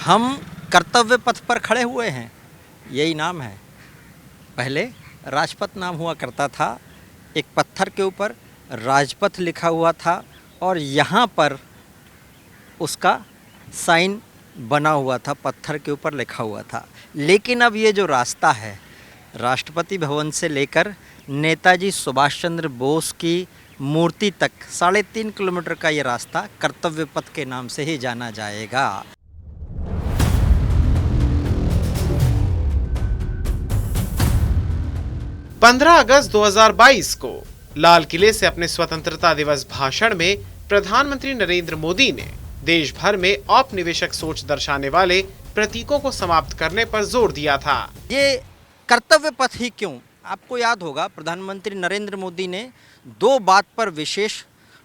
हम कर्तव्य पथ पर खड़े हुए हैं, यही नाम है। पहले राजपथ नाम हुआ करता था, एक पत्थर के ऊपर राजपथ लिखा हुआ था और यहाँ पर उसका साइन बना हुआ था, पत्थर के ऊपर लिखा हुआ था। लेकिन अब ये जो रास्ता है, राष्ट्रपति भवन से लेकर नेताजी सुभाष चंद्र बोस की मूर्ति तक 3.5 किलोमीटर का ये रास्ता कर्तव्य पथ के नाम से ही जाना जाएगा। 15 अगस्त 2022 को लाल किले से अपने स्वतंत्रता दिवस भाषण में प्रधानमंत्री नरेंद्र मोदी ने देश भर में औपनिवेशिक सोच दर्शाने वाले प्रतीकों को समाप्त करने पर जोर दिया था। ये कर्तव्य पथ ही क्यों? आपको याद होगा प्रधानमंत्री नरेंद्र मोदी ने 2 बात पर विशेष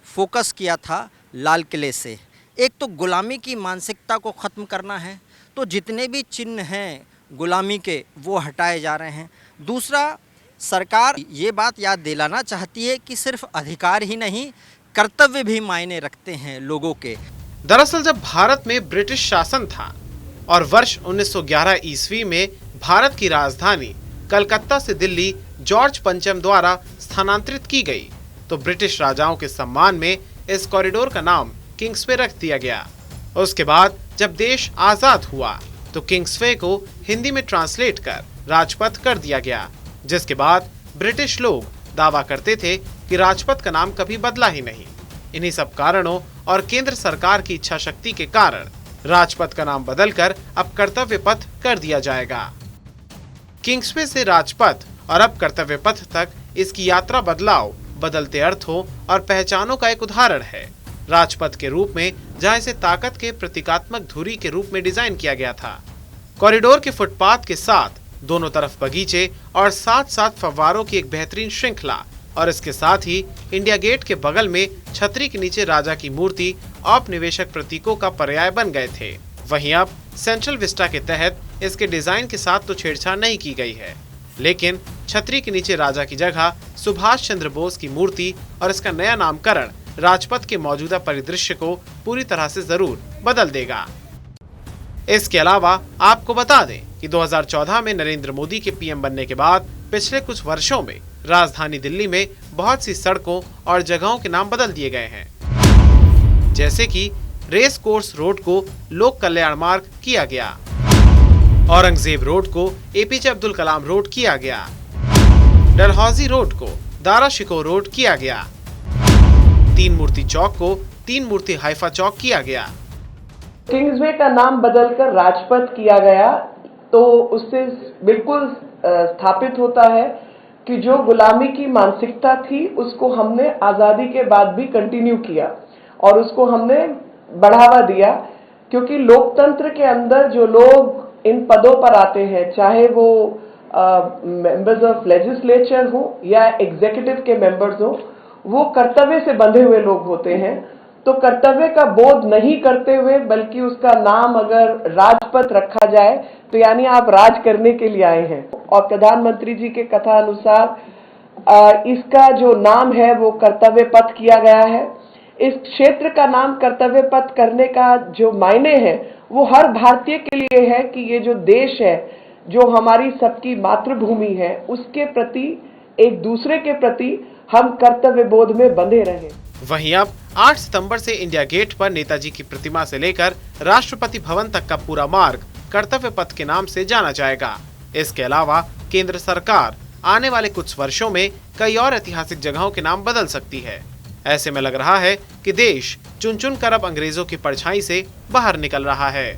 फोकस किया था लाल किले से। एक तो गुलामी की मानसिकता को ख़त्म करना है, तो जितने भी चिन्ह हैं गुलामी के वो हटाए जा रहे हैं। दूसरा, सरकार ये बात याद दिलाना चाहती है कि सिर्फ अधिकार ही नहीं, कर्तव्य भी मायने रखते हैं लोगों के। दरअसल जब भारत में ब्रिटिश शासन था और वर्ष 1911 ईस्वी में भारत की राजधानी कलकत्ता से दिल्ली जॉर्ज पंचम द्वारा स्थानांतरित की गई, तो ब्रिटिश राजाओं के सम्मान में इस कॉरिडोर का नाम किंग्सवे रख दिया गया। उसके बाद जब देश आजाद हुआ तो किंग्सवे को हिंदी में ट्रांसलेट कर राजपथ कर दिया गया, जिसके बाद ब्रिटिश लोग दावा करते थे कि राजपथ का नाम कभी बदला ही नहीं। इन्हीं सब कारणों और केंद्र सरकार की इच्छा शक्ति के कारण राजपथ का नाम बदलकर अब कर्तव्य पथ कर दिया जाएगा। किंग्सवे से राजपथ और अब कर्तव्य पथ तक इसकी यात्रा बदलाव, बदलते अर्थों और पहचानों का एक उदाहरण है। राजपथ के रूप में जहां इसे ताकत के प्रतीकात्मक धुरी के रूप में डिजाइन किया गया था, कॉरिडोर के फुटपाथ के साथ दोनों तरफ बगीचे और साथ फव्वारों की एक बेहतरीन श्रृंखला, और इसके साथ ही इंडिया गेट के बगल में छतरी के नीचे राजा की मूर्ति औपनिवेशिक प्रतीकों का पर्याय बन गए थे। वहीं अब सेंट्रल विस्टा के तहत इसके डिजाइन के साथ तो छेड़छाड़ नहीं की गई है, लेकिन छतरी के नीचे राजा की जगह सुभाष चंद्र बोस की मूर्ति और इसका नया नामकरण राजपथ के मौजूदा परिदृश्य को पूरी तरह से जरूर बदल देगा। इसके अलावा आपको बता दें कि 2014 में नरेंद्र मोदी के पीएम बनने के बाद पिछले कुछ वर्षों में राजधानी दिल्ली में बहुत सी सड़कों और जगहों के नाम बदल दिए गए हैं, जैसे कि रेस कोर्स रोड को लोक कल्याण मार्ग किया गया, औरंगजेब रोड को एपीजे अब्दुल कलाम रोड किया गया, डलहौजी रोड को दारा शिकोह रोड किया गया, 3 मूर्ति चौक को 3 मूर्ति हाइफा चौक किया गया। किंग्सवे का नाम बदलकर राजपथ किया गया, तो उससे बिल्कुल स्थापित होता है कि जो गुलामी की मानसिकता थी उसको हमने आजादी के बाद भी कंटिन्यू किया और उसको हमने बढ़ावा दिया, क्योंकि लोकतंत्र के अंदर जो लोग इन पदों पर आते हैं, चाहे वो मेंबर्स ऑफ लेजिस्लेचर हो या एग्जीक्यूटिव के मेंबर्स हो, वो कर्तव्य से बंधे हुए लोग होते हैं। तो कर्तव्य का बोध नहीं करते हुए बल्कि उसका नाम अगर राजपथ रखा जाए तो यानी आप राज करने के लिए आए हैं। और प्रधानमंत्री जी के कथा अनुसार इसका जो नाम है वो कर्तव्य पथ किया गया है। इस क्षेत्र का नाम कर्तव्य पथ करने का जो मायने है वो हर भारतीय के लिए है कि ये जो देश है, जो हमारी सबकी मातृभूमि है, उसके प्रति, एक दूसरे के प्रति हम कर्तव्य बोध में बंधे रहें। वहीं अब 8 सितंबर से इंडिया गेट पर नेताजी की प्रतिमा से लेकर राष्ट्रपति भवन तक का पूरा मार्ग कर्तव्य पथ के नाम से जाना जाएगा। इसके अलावा केंद्र सरकार आने वाले कुछ वर्षों में कई और ऐतिहासिक जगहों के नाम बदल सकती है। ऐसे में लग रहा है कि देश चुन चुन कर अब अंग्रेजों की परछाई से बाहर निकल रहा है।